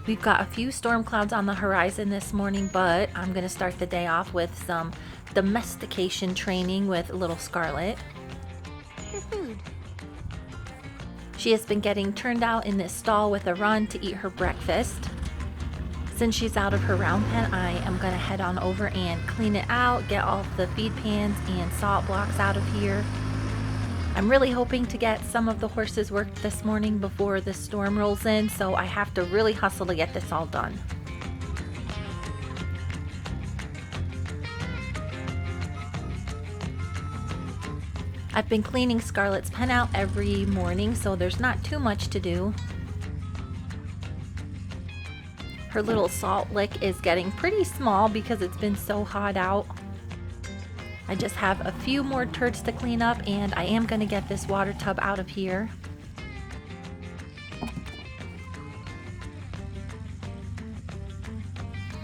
We've got a few storm clouds on the horizon this morning, but I'm going to start the day off with some domestication training with little Scarlet. Your food. She has been getting turned out in this stall with a run to eat her breakfast. Since she's out of her round pen, I am going to head on over and clean it out, get all the feed pans and salt blocks out of here. I'm really hoping to get some of the horses worked this morning before the storm rolls in, so I have to really hustle to get this all done. I've been cleaning Scarlet's pen out every morning, so there's not too much to do. Her little salt lick is getting pretty small because it's been so hot out. I just have a few more turds to clean up, and I am going to get this water tub out of here.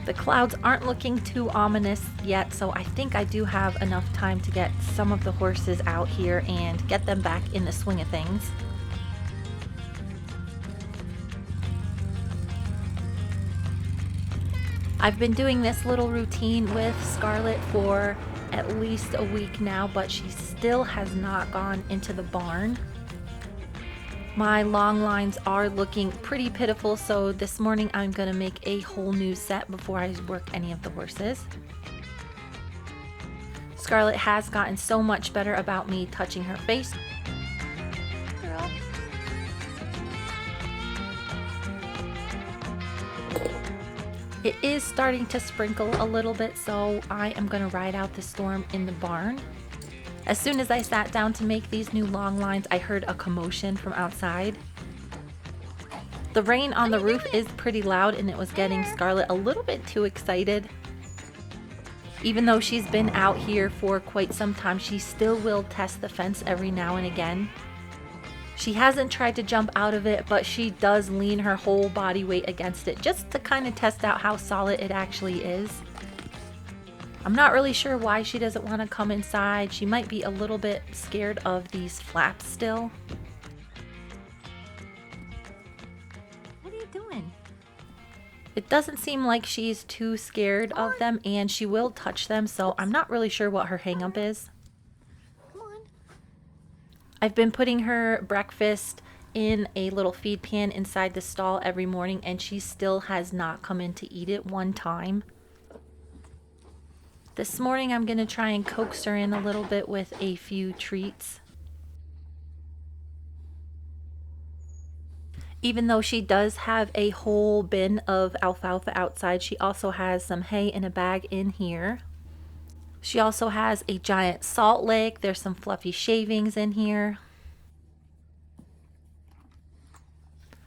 The clouds aren't looking too ominous yet, so I think I do have enough time to get some of the horses out here and get them back in the swing of things. I've been doing this little routine with Scarlet for at least a week now, but she still has not gone into the barn. My long lines are looking pretty pitiful, so this morning I'm going to make a whole new set before I work any of the horses. Scarlet has gotten so much better about me touching her face. Girl. It is starting to sprinkle a little bit, so I am going to ride out the storm in the barn. As soon as I sat down to make these new long lines, I heard a commotion from outside. The rain on the roof is pretty loud, and it was getting Scarlet a little bit too excited. Even though she's been out here for quite some time, she still will test the fence every now and again. She hasn't tried to jump out of it, but she does lean her whole body weight against it just to kind of test out how solid it actually is. I'm not really sure why she doesn't want to come inside. She might be a little bit scared of these flaps still. What are you doing? It doesn't seem like she's too scared of them, and she will touch them, so I'm not really sure what her hang up is. I've been putting her breakfast in a little feed pan inside the stall every morning, and she still has not come in to eat it one time. This morning I'm going to try and coax her in a little bit with a few treats. Even though she does have a whole bin of alfalfa outside, she also has some hay in a bag in here. She also has a giant salt lick. There's some fluffy shavings in here.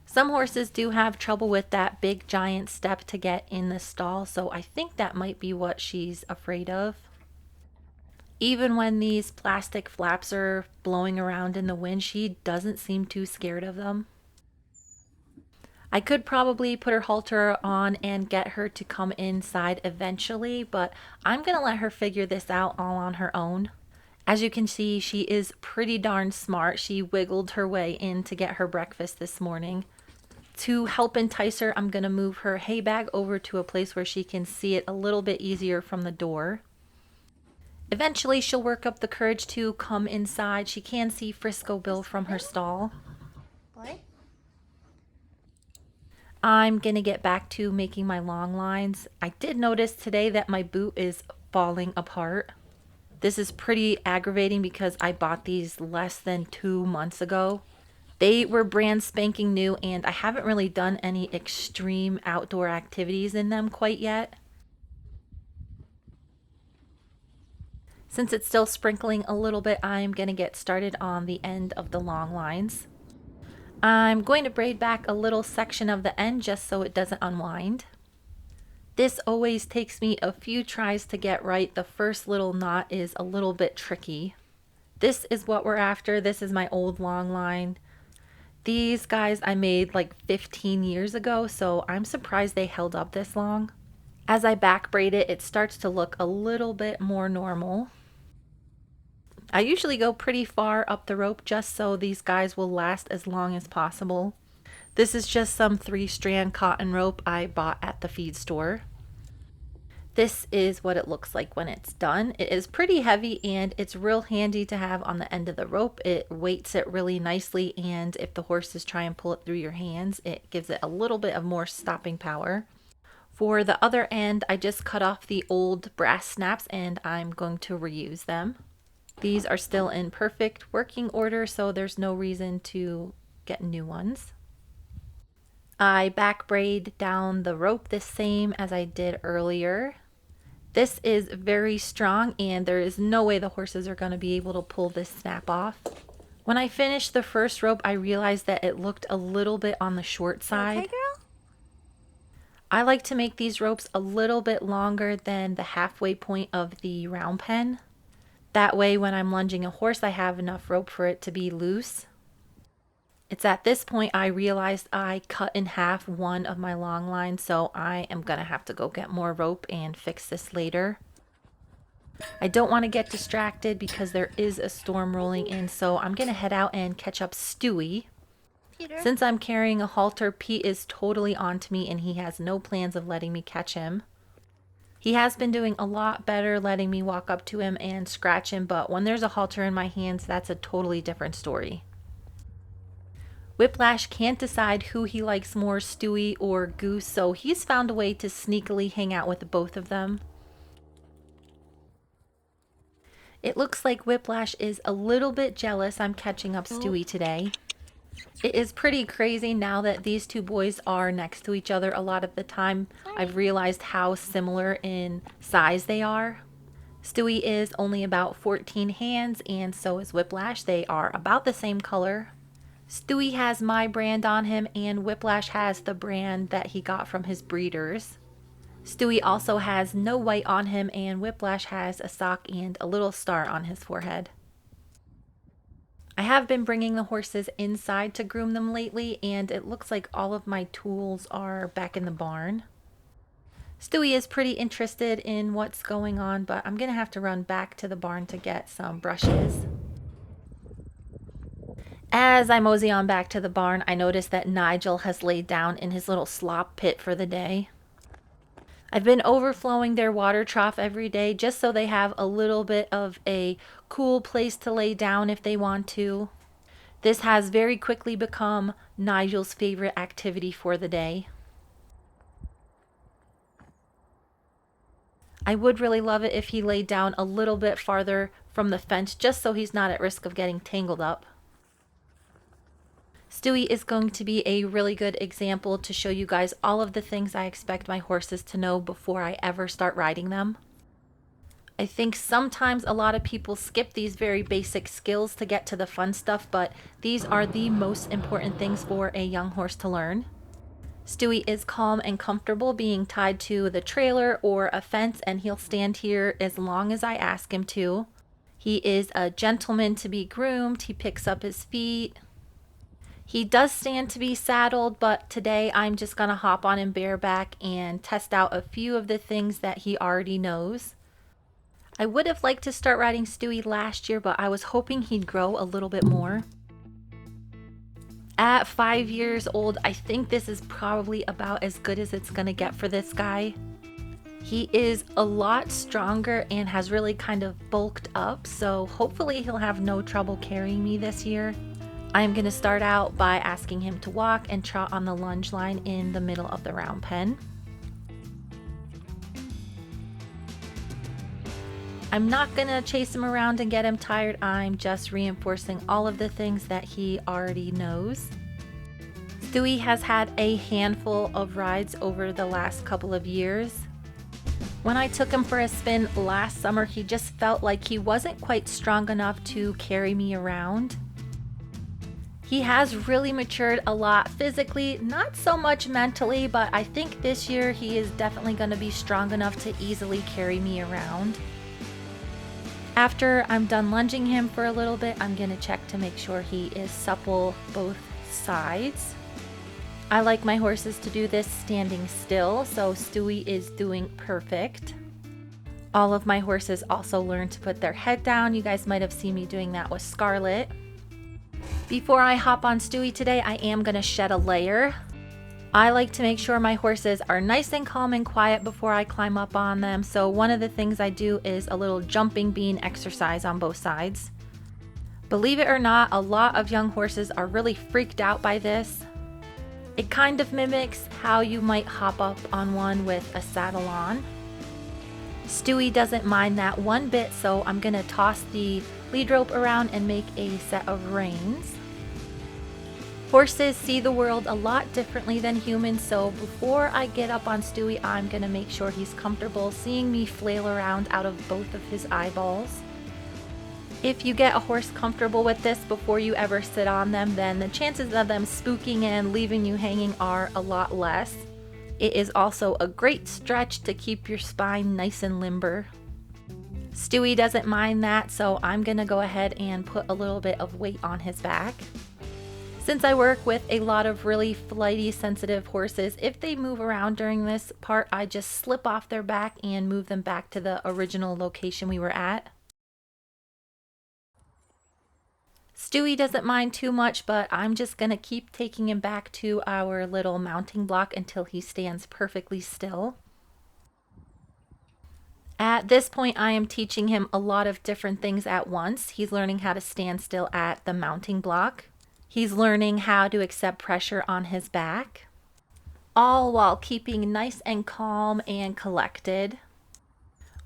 Some horses do have trouble with that big giant step to get in the stall, so I think that might be what she's afraid of. Even when these plastic flaps are blowing around in the wind, she doesn't seem too scared of them. I could probably put her halter on and get her to come inside eventually, but I'm going to let her figure this out all on her own. As you can see, she is pretty darn smart. She wiggled her way in to get her breakfast this morning. To help entice her, I'm going to move her hay bag over to a place where she can see it a little bit easier from the door. Eventually, she'll work up the courage to come inside. She can see Frisco Bill from her stall. Boy? I'm going to get back to making my long lines. I did notice today that my boot is falling apart. This is pretty aggravating because I bought these less than 2 months ago. They were brand spanking new, and I haven't really done any extreme outdoor activities in them quite yet. Since it's still sprinkling a little bit, I'm going to get started on the end of the long lines. I'm going to braid back a little section of the end just so it doesn't unwind. This always takes me a few tries to get right. The first little knot is a little bit tricky. This is what we're after. This is my old long line. These guys I made like 15 years ago, so I'm surprised they held up this long. As I back braid it, it starts to look a little bit more normal. I usually go pretty far up the rope just so these guys will last as long as possible. This is just some 3-strand cotton rope I bought at the feed store. This is what it looks like when it's done. It is pretty heavy and it's real handy to have on the end of the rope. It weights it really nicely, and if the horses try and pull it through your hands, it gives it a little bit of more stopping power. For the other end, I just cut off the old brass snaps and I'm going to reuse them. These are still in perfect working order, so there's no reason to get new ones. I back braid down the rope the same as I did earlier. This is very strong and there is no way the horses are going to be able to pull this snap off. When I finished the first rope, I realized that it looked a little bit on the short side. Okay, girl? I like to make these ropes a little bit longer than the halfway point of the round pen. That way when I'm lunging a horse, I have enough rope for it to be loose. It's at this point I realized I cut in half one of my long lines, so I am going to have to go get more rope and fix this later. I don't want to get distracted because there is a storm rolling in, so I'm going to head out and catch up Stewy. Peter? Since I'm carrying a halter, Pete is totally onto me and he has no plans of letting me catch him. He has been doing a lot better letting me walk up to him and scratch him, but when there's a halter in my hands, that's a totally different story. Whiplash can't decide who he likes more, Stewy or Goose, so he's found a way to sneakily hang out with both of them. It looks like Whiplash is a little bit jealous I'm catching up Stewy today. It is pretty crazy now that these two boys are next to each other a lot of the time. I've realized how similar in size they are. Stewy is only about 14 hands and so is Whiplash. They are about the same color. Stewy has my brand on him and Whiplash has the brand that he got from his breeders. Stewy also has no white on him and Whiplash has a sock and a little star on his forehead. I have been bringing the horses inside to groom them lately and it looks like all of my tools are back in the barn. Stewy is pretty interested in what's going on, but I'm going to have to run back to the barn to get some brushes. As I mosey on back to the barn, I notice that Nigel has laid down in his little slop pit for the day. I've been overflowing their water trough every day just so they have a little bit of a cool place to lay down if they want to. This has very quickly become Nigel's favorite activity for the day. I would really love it if he laid down a little bit farther from the fence just so he's not at risk of getting tangled up. Stewy is going to be a really good example to show you guys all of the things I expect my horses to know before I ever start riding them. I think sometimes a lot of people skip these very basic skills to get to the fun stuff, but these are the most important things for a young horse to learn. Stewy is calm and comfortable being tied to the trailer or a fence, and he'll stand here as long as I ask him to. He is a gentleman to be groomed. He picks up his feet. He does stand to be saddled, but today I'm just going to hop on him bareback and test out a few of the things that he already knows. I would have liked to start riding Stewy last year, but I was hoping he'd grow a little bit more. At 5 years old, I think this is probably about as good as it's going to get for this guy. He is a lot stronger and has really kind of bulked up, so hopefully he'll have no trouble carrying me this year. I'm going to start out by asking him to walk and trot on the lunge line in the middle of the round pen. I'm not going to chase him around and get him tired. I'm just reinforcing all of the things that he already knows. Stewy has had a handful of rides over the last couple of years. When I took him for a spin last summer, he just felt like he wasn't quite strong enough to carry me around. He has really matured a lot physically, not so much mentally, but I think this year he is definitely going to be strong enough to easily carry me around. After I'm done lunging him for a little bit, I'm going to check to make sure he is supple both sides. I like my horses to do this standing still, so Stewy is doing perfect. All of my horses also learn to put their head down. You guys might have seen me doing that with Scarlet. Before I hop on Stewy today, I am going to shed a layer. I like to make sure my horses are nice and calm and quiet before I climb up on them, so one of the things I do is a little jumping bean exercise on both sides. Believe it or not, a lot of young horses are really freaked out by this. It kind of mimics how you might hop up on one with a saddle on. Stewy doesn't mind that one bit, so I'm going to toss the lead rope around and make a set of reins. Horses see the world a lot differently than humans, so before I get up on Stewy, I'm going to make sure he's comfortable seeing me flail around out of both of his eyeballs. If you get a horse comfortable with this before you ever sit on them, then the chances of them spooking and leaving you hanging are a lot less. It is also a great stretch to keep your spine nice and limber. Stewy doesn't mind that, so I'm going to go ahead and put a little bit of weight on his back. Since I work with a lot of really flighty, sensitive horses, if they move around during this part, I just slip off their back and move them back to the original location we were at. Stewy doesn't mind too much, but I'm just going to keep taking him back to our little mounting block until he stands perfectly still. At this point, I am teaching him a lot of different things at once. He's learning how to stand still at the mounting block. He's learning how to accept pressure on his back, all while keeping nice and calm and collected.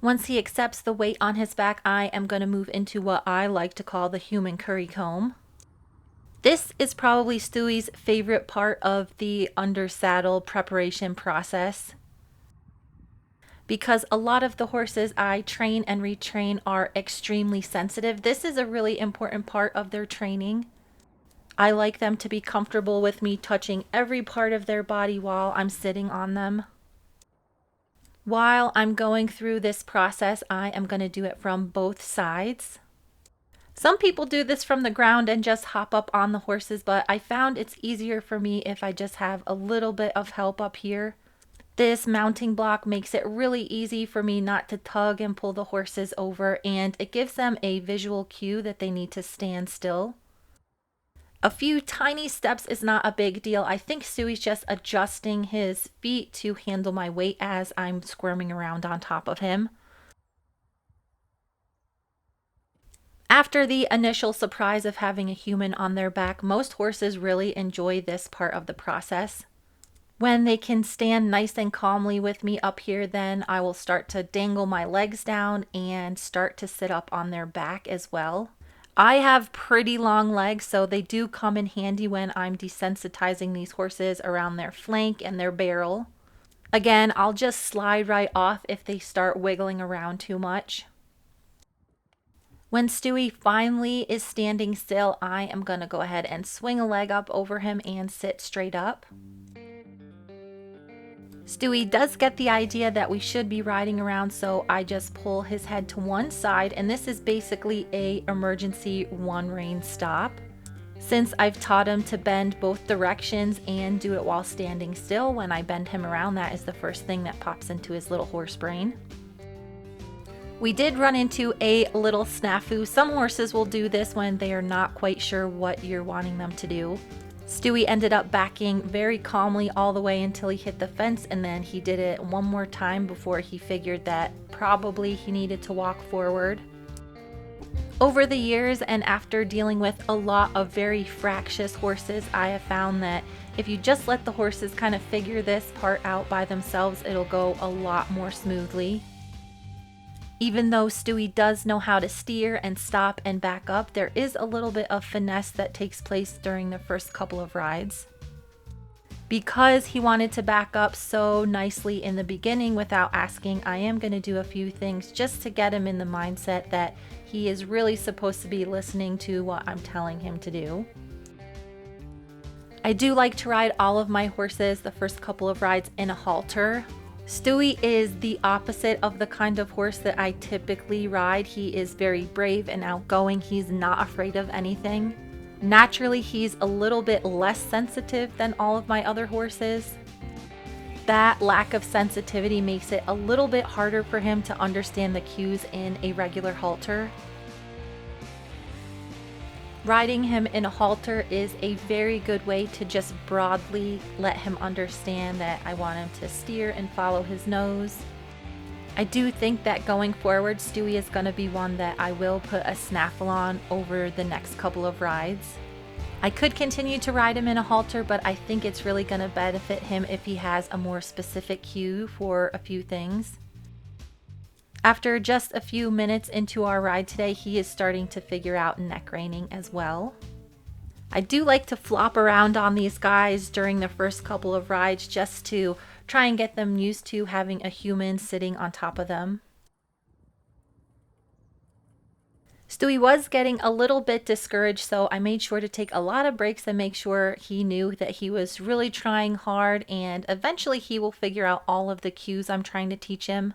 Once he accepts the weight on his back, I am going to move into what I like to call the human curry comb. This is probably Stewy's favorite part of the under saddle preparation process, because a lot of the horses I train and retrain are extremely sensitive. This is a really important part of their training. I like them to be comfortable with me touching every part of their body while I'm sitting on them. While I'm going through this process, I am going to do it from both sides. Some people do this from the ground and just hop up on the horses, but I found it's easier for me if I just have a little bit of help up here. This mounting block makes it really easy for me not to tug and pull the horses over, and it gives them a visual cue that they need to stand still. A few tiny steps is not a big deal. I think Stewy's just adjusting his feet to handle my weight as I'm squirming around on top of him. After the initial surprise of having a human on their back, most horses really enjoy this part of the process. When they can stand nice and calmly with me up here, then I will start to dangle my legs down and start to sit up on their back as well. I have pretty long legs, so they do come in handy when I'm desensitizing these horses around their flank and their barrel. Again, I'll just slide right off if they start wiggling around too much. When Stewy finally is standing still, I am going to go ahead and swing a leg up over him and sit straight up. Stewy does get the idea that we should be riding around, so I just pull his head to one side, and this is basically a emergency one rein stop. Since I've taught him to bend both directions and do it while standing still, when I bend him around, that is the first thing that pops into his little horse brain. We did run into a little snafu. Some horses will do this when they are not quite sure what you're wanting them to do. Stewy ended up backing very calmly all the way until he hit the fence, and then he did it one more time before he figured that probably he needed to walk forward. Over the years, and after dealing with a lot of very fractious horses, I have found that if you just let the horses kind of figure this part out by themselves, it'll go a lot more smoothly. Even though Stewy does know how to steer and stop and back up, there is a little bit of finesse that takes place during the first couple of rides. Because he wanted to back up so nicely in the beginning without asking, I am going to do a few things just to get him in the mindset that he is really supposed to be listening to what I'm telling him to do. I do like to ride all of my horses the first couple of rides in a halter. Stewy is the opposite of the kind of horse that I typically ride. He is very brave and outgoing. He's not afraid of anything. Naturally, he's a little bit less sensitive than all of my other horses. That lack of sensitivity makes it a little bit harder for him to understand the cues in a regular halter. Riding him in a halter is a very good way to just broadly let him understand that I want him to steer and follow his nose. I do think that going forward, Stewy is going to be one that I will put a snaffle on over the next couple of rides. I could continue to ride him in a halter, but I think it's really going to benefit him if he has a more specific cue for a few things. After just a few minutes into our ride today, he is starting to figure out neck reining as well. I do like to flop around on these guys during the first couple of rides just to try and get them used to having a human sitting on top of them. Stewy was getting a little bit discouraged, so I made sure to take a lot of breaks and make sure he knew that he was really trying hard, and eventually he will figure out all of the cues I'm trying to teach him.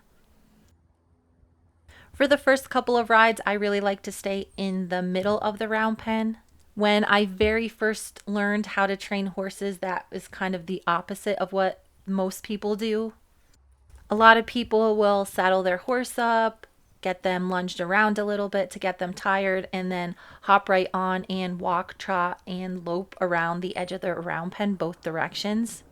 For the first couple of rides, I really like to stay in the middle of the round pen. When I very first learned how to train horses, that is kind of the opposite of what most people do. A lot of people will saddle their horse up, get them lunged around a little bit to get them tired, and then hop right on and walk, trot, and lope around the edge of the round pen both directions.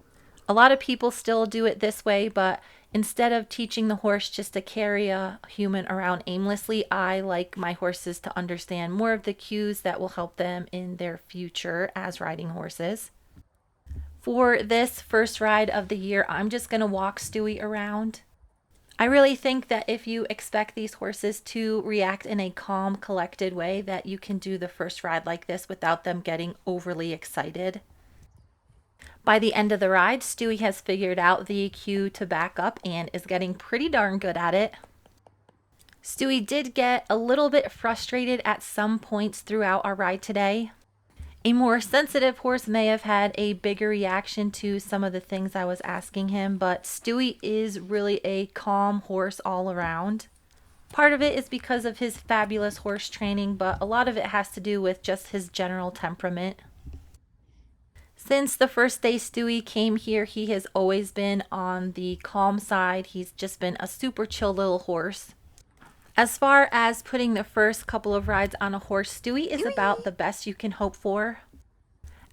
A lot of people still do it this way, but instead of teaching the horse just to carry a human around aimlessly, I like my horses to understand more of the cues that will help them in their future as riding horses. For this first ride of the year, I'm just going to walk Stewy around. I really think that if you expect these horses to react in a calm, collected way, that you can do the first ride like this without them getting overly excited. By the end of the ride, Stewy has figured out the cue to back up and is getting pretty darn good at it. Stewy did get a little bit frustrated at some points throughout our ride today. A more sensitive horse may have had a bigger reaction to some of the things I was asking him, but Stewy is really a calm horse all around. Part of it is because of his fabulous horse training, but a lot of it has to do with just his general temperament. Since the first day Stewy came here, he has always been on the calm side. He's just been a super chill little horse. As far as putting the first couple of rides on a horse, Stewy is about the best you can hope for.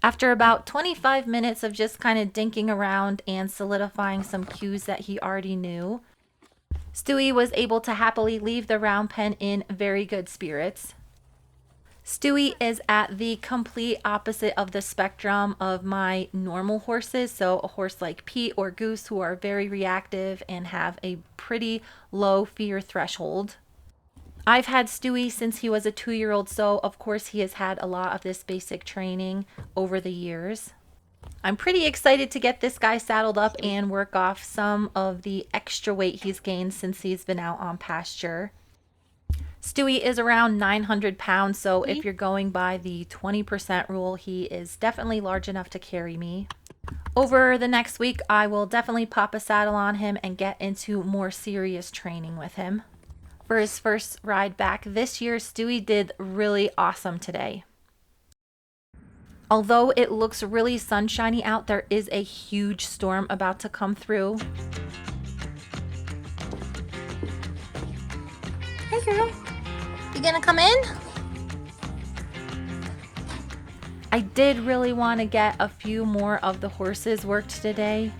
After about 25 minutes of just kind of dinking around and solidifying some cues that he already knew, Stewy was able to happily leave the round pen in very good spirits. Stewy is at the complete opposite of the spectrum of my normal horses, so a horse like Pete or Goose, who are very reactive and have a pretty low fear threshold. I've had Stewy since he was a 2-year-old, so of course he has had a lot of this basic training over the years. I'm pretty excited to get this guy saddled up and work off some of the extra weight he's gained since he's been out on pasture. Stewy is around 900 pounds, so if you're going by the 20% rule, he is definitely large enough to carry me. Over the next week, I will definitely pop a saddle on him and get into more serious training with him. For his first ride back this year, Stewy did really awesome today. Although it looks really sunshiny out, there is a huge storm about to come through. Hey girl, you gonna come in? I did really want to get a few more of the horses worked today.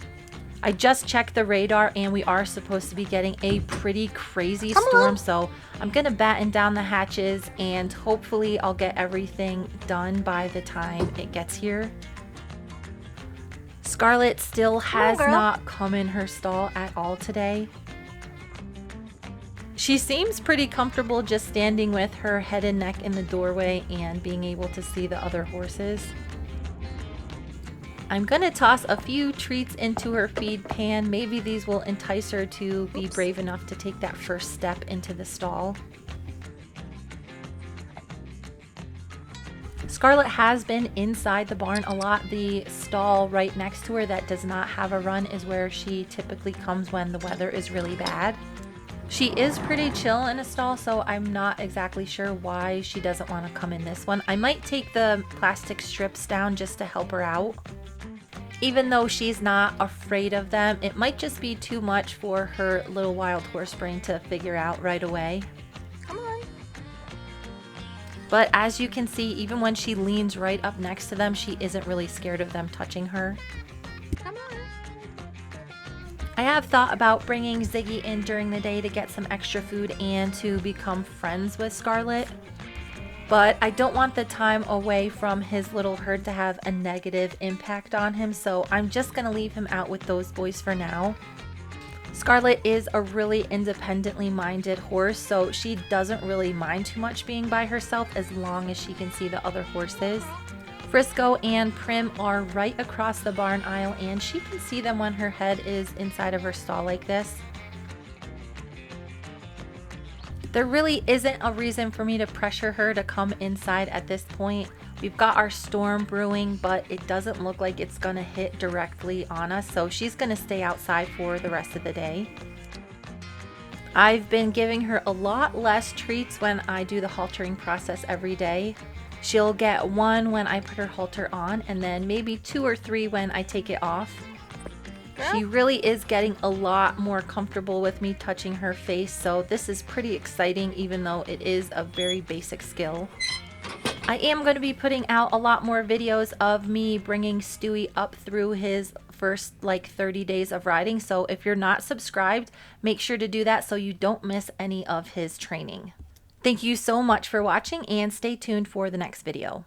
I just checked the radar and we are supposed to be getting a pretty crazy storm, so I'm gonna batten down the hatches and hopefully I'll get everything done by the time it gets here. Scarlet still has not come in her stall at all today. She seems pretty comfortable just standing with her head and neck in the doorway and being able to see the other horses. I'm gonna toss a few treats into her feed pan. Maybe these will entice her to be brave enough to take that first step into the stall. Scarlet has been inside the barn a lot. The stall right next to her that does not have a run is where she typically comes when the weather is really bad. She is pretty chill in a stall, so I'm not exactly sure why she doesn't want to come in this one. I might take the plastic strips down just to help her out. Even though she's not afraid of them, it might just be too much for her little wild horse brain to figure out right away. Come on. But as you can see, even when she leans right up next to them, she isn't really scared of them touching her. Come on. I have thought about bringing Ziggy in during the day to get some extra food and to become friends with Scarlet. But I don't want the time away from his little herd to have a negative impact on him, so I'm just going to leave him out with those boys for now. Scarlet is a really independently minded horse, so she doesn't really mind too much being by herself as long as she can see the other horses. Frisco and Prim are right across the barn aisle, and she can see them when her head is inside of her stall like this. There really isn't a reason for me to pressure her to come inside at this point. We've got our storm brewing, but it doesn't look like it's gonna hit directly on us, so she's gonna stay outside for the rest of the day. I've been giving her a lot less treats when I do the haltering process every day. She'll get one when I put her halter on, and then maybe 2 or 3 when I take it off. She really is getting a lot more comfortable with me touching her face, so this is pretty exciting even though it is a very basic skill. I am going to be putting out a lot more videos of me bringing Stewy up through his first like 30 days of riding, so if you're not subscribed, make sure to do that so you don't miss any of his training. Thank you so much for watching and stay tuned for the next video.